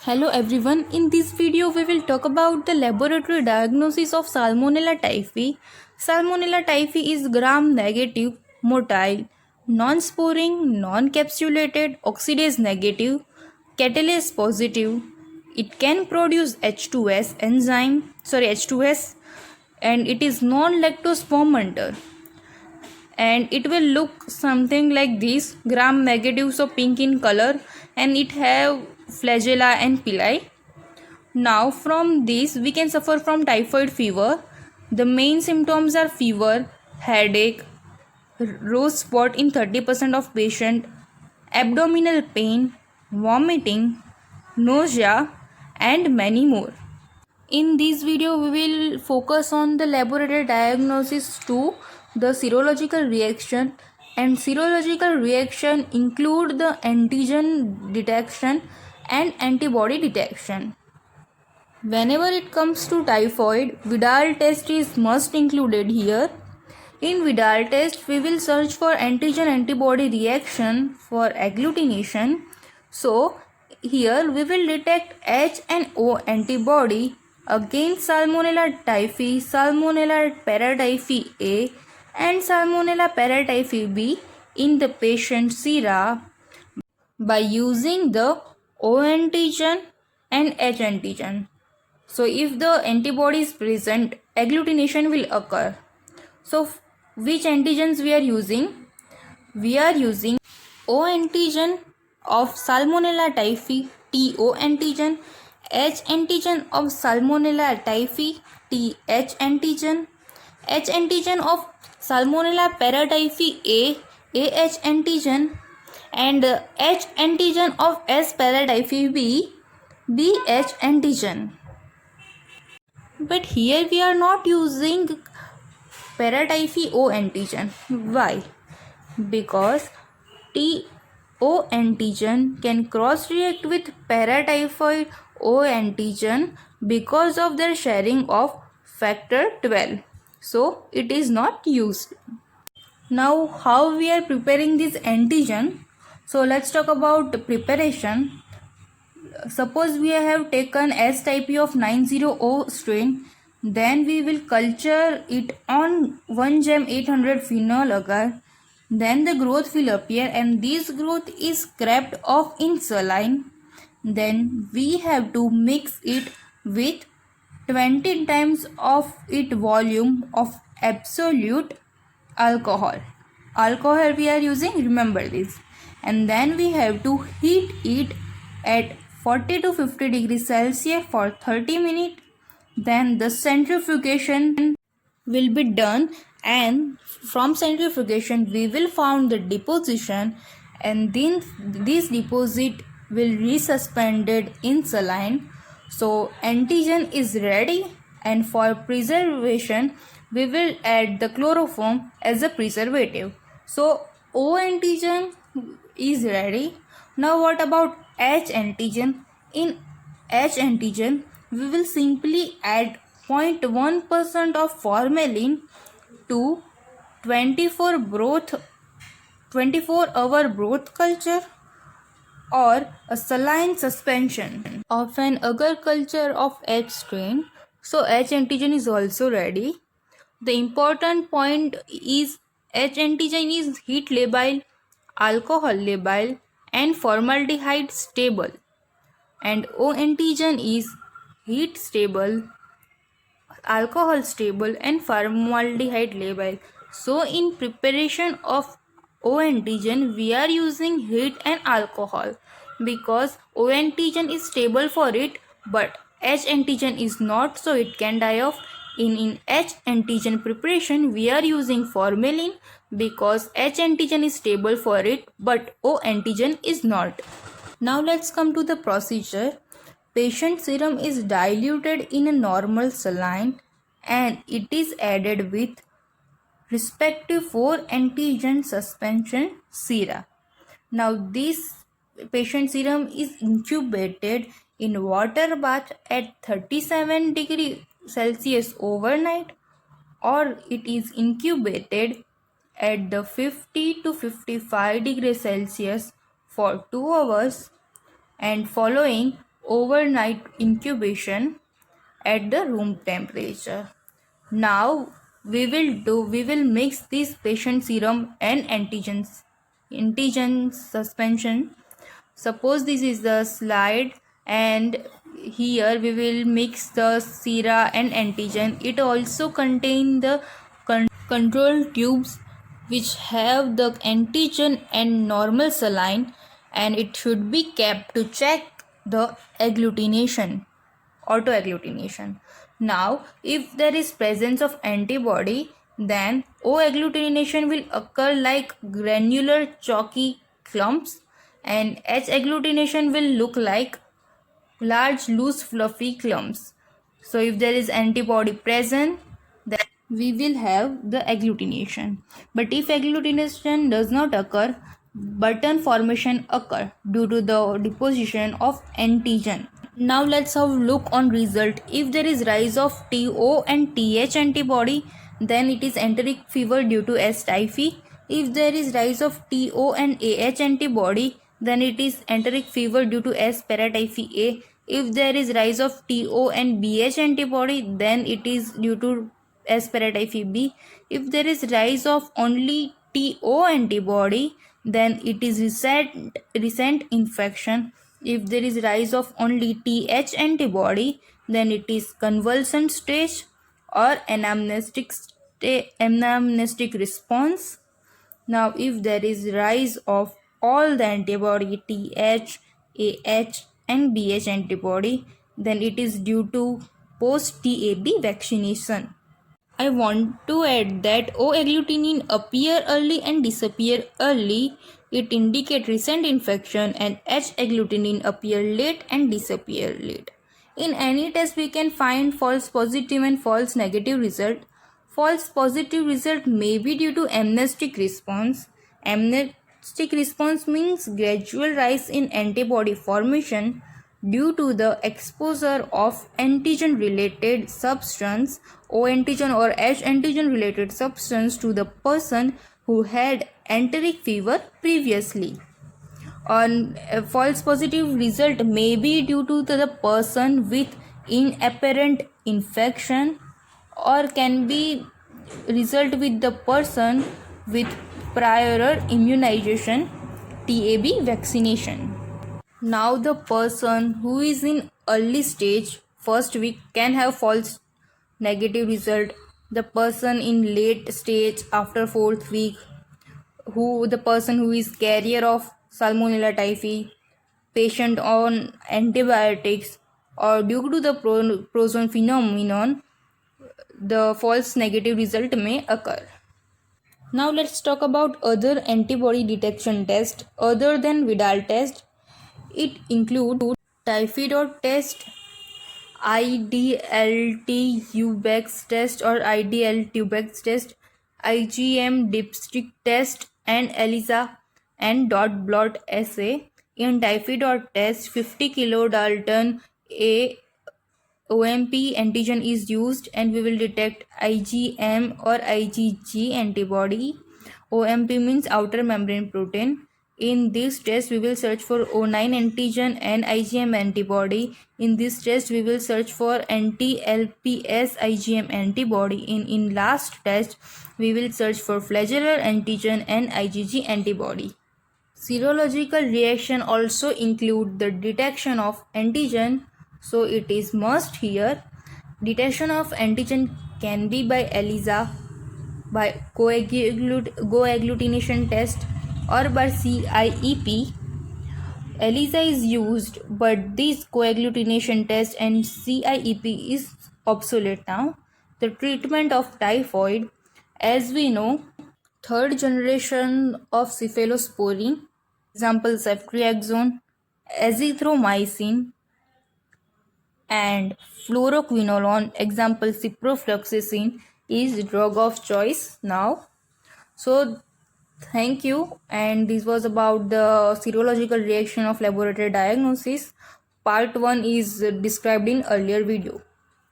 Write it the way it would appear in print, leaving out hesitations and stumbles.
Hello everyone, in this video we will talk about the laboratory diagnosis of Salmonella typhi. Salmonella typhi is gram-negative, motile, non-sporing, non-capsulated, oxidase negative, catalase positive. It can produce H2S, and it is non-lactose fermenter. And it will look something like this, gram negative, so pink in color, and it have flagella and pili. Now from this we can suffer from typhoid fever. The main symptoms are fever, headache, rose spot in 30% of patient, abdominal pain, vomiting, nausea, and many more. In this video we will focus on the laboratory diagnosis to the serological reaction, and serological reaction include the antigen detection and antibody detection. Whenever it comes to typhoid, Vidal test is must included here. In Vidal test, we will search for antigen antibody reaction for agglutination. So, here we will detect H and O antibody against Salmonella typhi, Salmonella paratyphi A, and Salmonella paratyphi B in the patient sera by using the O antigen and H antigen. So if the antibody is present, agglutination will occur. So which antigens we are using? We are using O antigen of Salmonella typhi, TO antigen, H antigen of Salmonella typhi, TH antigen, H antigen of Salmonella paratyphi A, AH antigen, and H antigen of S paratyphi B, BH antigen. But here we are not using paratyphi O antigen. Why? Because TO antigen can cross react with paratyphoid O antigen because of their sharing of factor 12. So it is not used. Now how we are preparing this antigen? So let's talk about preparation. Suppose we have taken S type of 90O strain, then we will culture it on 1 gem 800 phenol agar. Then the growth will appear, and this growth is scraped off in saline. Then we have to mix it with 20 times of its volume of absolute alcohol. Alcohol we are using, remember this. And then we have to heat it at 40 to 50 degrees Celsius for 30 minutes. Then the centrifugation will be done, and from centrifugation we will found the deposition, and then this deposit will resuspended in saline. So antigen is ready, and for preservation we will add the chloroform as a preservative. So O antigen is ready. Now what about H antigen? In H antigen, we will simply add 0.1% of formalin to 24-hour broth culture or a saline suspension of an agar culture of H strain. So H antigen is also ready. The important point is H antigen is heat labile, alcohol labile, and formaldehyde stable, and O antigen is heat stable, alcohol stable, and formaldehyde labile. So in preparation of O antigen we are using heat and alcohol because O antigen is stable for it, but H antigen is not, so it can die off. In H antigen preparation we are using formalin because H antigen is stable for it, but O antigen is not. Now let's come to the procedure. Patient serum is diluted in a normal saline, and it is added with respective 4 antigen suspension sera. Now this patient serum is incubated in water bath at 37 degrees Celsius overnight, or it is incubated at the 50 to 55 degrees Celsius for 2 hours, and following overnight incubation at the room temperature. Now we will mix this patient serum and antigen suspension. Suppose this is the slide, and here we will mix the sera and antigen. It also contain the control tubes which have the antigen and normal saline, and it should be kept to check the agglutination, autoagglutination. Now if there is presence of antibody, then O agglutination will occur like granular chalky clumps, and H agglutination will look like large loose fluffy clumps. So if there is antibody present, then we will have the agglutination. But if agglutination does not occur, button formation occur due to the deposition of antigen. Now let's have a look on result. If there is rise of TO and TH antibody, then it is enteric fever due to S. typhi. If there is rise of TO and AH antibody, then it is enteric fever due to S. paratyphi A. If there is rise of TO and BH antibody, then it is due to S. paratyphi B. If there is rise of only TO antibody, then it is recent infection. If there is rise of only TH antibody, then it is convulsant stage or anamnestic response. Now if there is rise of all the antibody TH, AH and BH antibody, then it is due to post TAB vaccination. I want to add that O agglutinin appear early and disappear early. It indicate recent infection, and H agglutinin appear late and disappear late. In any test we can find false positive and false negative result. False positive result may be due to amnestic response. Amnestic response means gradual rise in antibody formation due to the exposure of antigen related substance, O antigen or H antigen related substance, to the person who had enteric fever previously. On a false positive result may be due to the person with inapparent infection, or can be result with the person with prior immunization, TAB vaccination. Now the person who is in early stage, first week, can have false negative result. The person in late stage after fourth week, the person who is carrier of Salmonella typhi, patient on antibiotics, or due to the prozone phenomenon, the false negative result may occur. Now let's talk about other antibody detection test other than Vidal test. It includes Typhidot test, IDLT-UBEX test or IDL-TUBEX test, IgM dipstick test, and ELISA and dot blot assay. In Typhidot test, 50 kilodalton OMP antigen is used, and we will detect IgM or IgG antibody. OMP means outer membrane protein. In this test we will search for O9 antigen and IgM antibody. In this test we will search for anti-LPS IgM antibody. In last test we will search for flagellar antigen and IgG antibody. Serological reaction also include the detection of antigen, so it is must here. Detection of antigen can be by ELISA, by coagglutination test, or by CIEP. ELISA is used, but this coagglutination test and CIEP is obsolete now. The treatment of typhoid, as we know, third generation of cephalosporin, example ceftriaxone, azithromycin, and fluoroquinolone, example ciprofloxacin, is drug of choice now. So thank you, and this was about the serological reaction of laboratory diagnosis. Part 1 is described in earlier video.